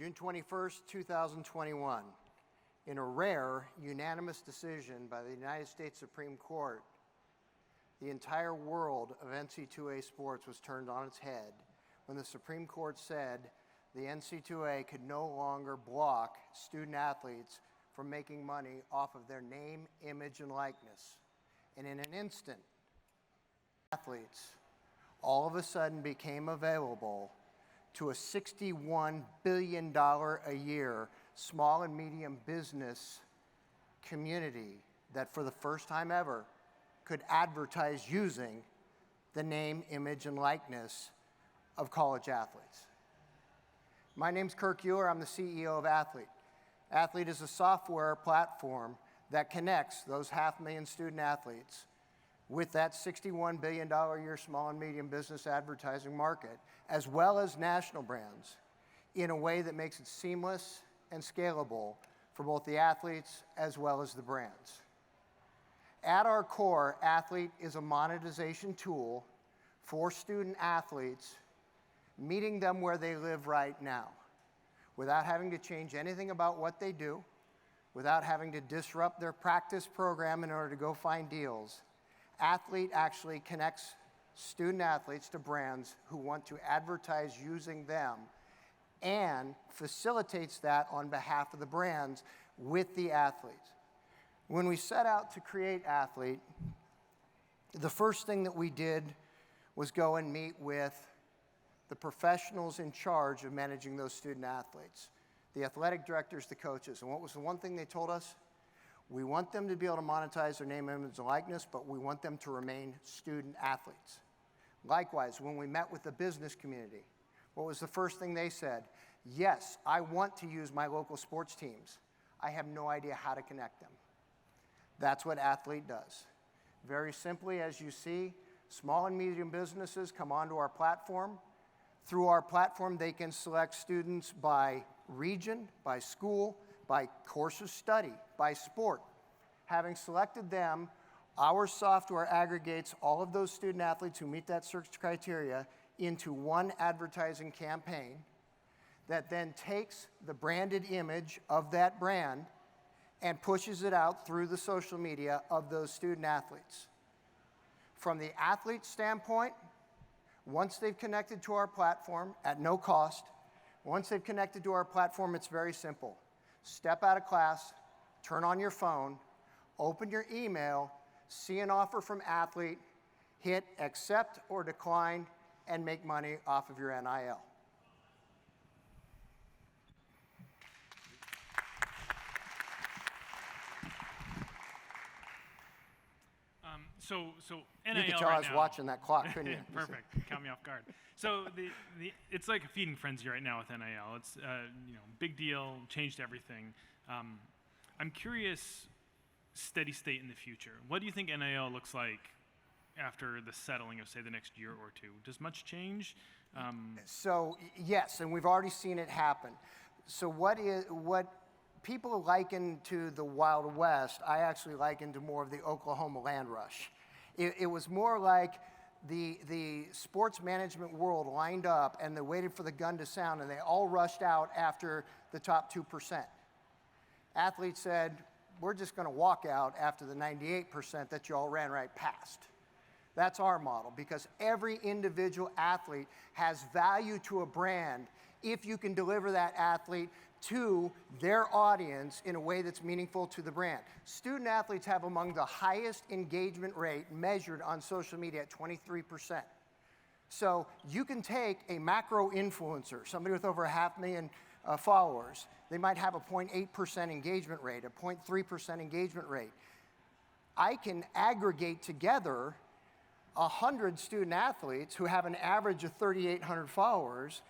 June 21st, 2021, in a rare, unanimous decision by the United States Supreme Court, the entire world of NC2A sports was turned on its head when the Supreme Court said the NC2A could no longer block student athletes from making money off of their name, image, and likeness. And in an instant, athletes all of a sudden became available to a $61 billion a year small and medium business community that for the first time ever could advertise using the name, image, and likeness of college athletes. My name's Kirk Euler. I'm the CEO of Athlyt. Athlyt is a software platform that connects those 500,000 student athletes with that $61 billion a year small and medium business advertising market, as well as national brands, in a way that makes it seamless and scalable for both the athletes as well as the brands. At our core, Athlyt is a monetization tool for student athletes, meeting them where they live right now, without having to change anything about what they do, without having to disrupt their practice program in order to go find deals. Athlyt actually connects student athletes to brands who want to advertise using them and facilitates that on behalf of the brands with the athletes. When we set out to create Athlyt, the first thing that we did was go and meet with the professionals in charge of managing those student athletes, the athletic directors, the coaches. And what was the one thing they told us? We want them to be able to monetize their name, image, and likeness, but we want them to remain student athletes. Likewise, when we met with the business community, what was the first thing they said? Yes, I want to use my local sports teams. I have no idea how to connect them. That's what Athlyt does. Very simply, as you see, small and medium businesses come onto our platform. Through our platform, they can select students by region, by school, by course of study, by sport. Having selected them, our software aggregates all of those student athletes who meet that search criteria into one advertising campaign that then takes the branded image of that brand and pushes it out through the social media of those student athletes. From the athlete standpoint, once they've connected to our platform at no cost, once they've connected to our platform, it's very simple. Step out of class, turn on your phone, open your email, see an offer from Athlyt, hit accept or decline, and make money off of your NIL. So NIL You could tell right I was now. watching that clock, couldn't you? Perfect. Caught me off guard. So it's like a feeding frenzy right now with NIL. It's big deal, changed everything. I'm curious, steady state in the future. What do you think NIL looks like after the settling of, say, the next year or two? Does much change? So yes, and we've already seen it happen. So what people liken to the Wild West, I actually liken to more of the Oklahoma land rush. It was more like the sports management world lined up and they waited for the gun to sound and they all rushed out after the top 2%. Athlyt said, we're just going to walk out after the 98% that you all ran right past. That's our model, because every individual athlete has value to a brand if you can deliver that athlete to their audience in a way that's meaningful to the brand. Student athletes have among the highest engagement rate measured on social media at 23%. So you can take a macro influencer, somebody with over 500,000 followers. They might have a 0.8% engagement rate, a 0.3% engagement rate. I can aggregate together 100 student athletes who have an average of 3,800 followers.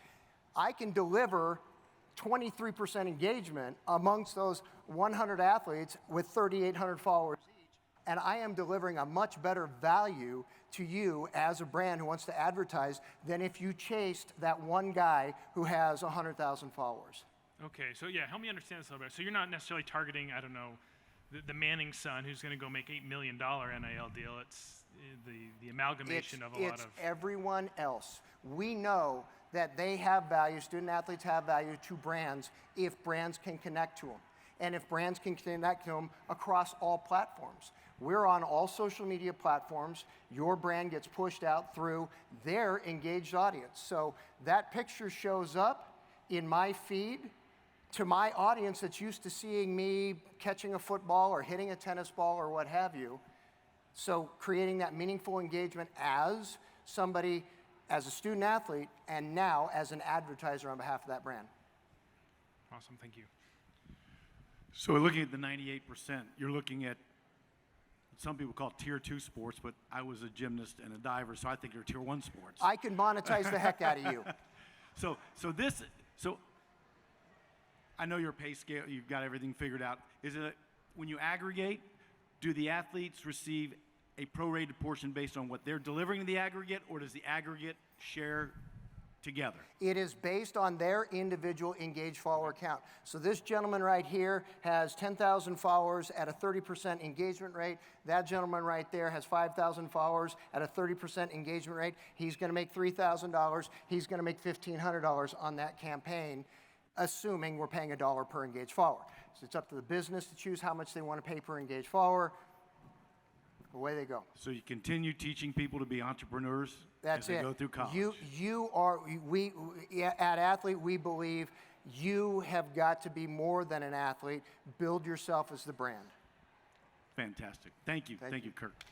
I can deliver 23% engagement amongst those 100 athletes with 3,800 followers each, and I am delivering a much better value to you as a brand who wants to advertise than if you chased that one guy who has 100,000 followers. Okay, so yeah, help me understand this a little bit. So you're not necessarily targeting, I don't know, the Manning son who's going to go make $8 million NIL deal. It's the amalgamation of a lot of... It's everyone else. We know that they have value, student athletes have value to brands if brands can connect to them. And if brands can connect to them across all platforms. We're on all social media platforms. Your brand gets pushed out through their engaged audience. So that picture shows up in my feed to my audience that's used to seeing me catching a football or hitting a tennis ball or what have you. So creating that meaningful engagement as somebody, as a student athlete, and now as an advertiser on behalf of that brand. Awesome, thank you. So we're looking at the 98%. You're looking at some people call it tier 2 sports, but I was a gymnast and a diver, so I think they're tier 1 sports. I can monetize the heck out of you. So I know your pay scale, you've got everything figured out. Is it, when you aggregate, do the athletes receive a prorated portion based on what they're delivering to the aggregate, or does the aggregate share together? It is based on their individual engaged follower count. So this gentleman right here has 10,000 followers at a 30% engagement rate. That gentleman right there has 5,000 followers at a 30% engagement rate. He's going to make $3,000. He's going to make $1,500 on that campaign, assuming we're paying $1 per engaged follower. So it's up to the business to choose how much they want to pay per engaged follower. Away they go. So you continue teaching people to be entrepreneurs That's as they it. go through college. At Athlyt, we believe you have got to be more than an athlete. Build yourself as the brand. Fantastic. Thank you. Thank Thank you. you, Kirk.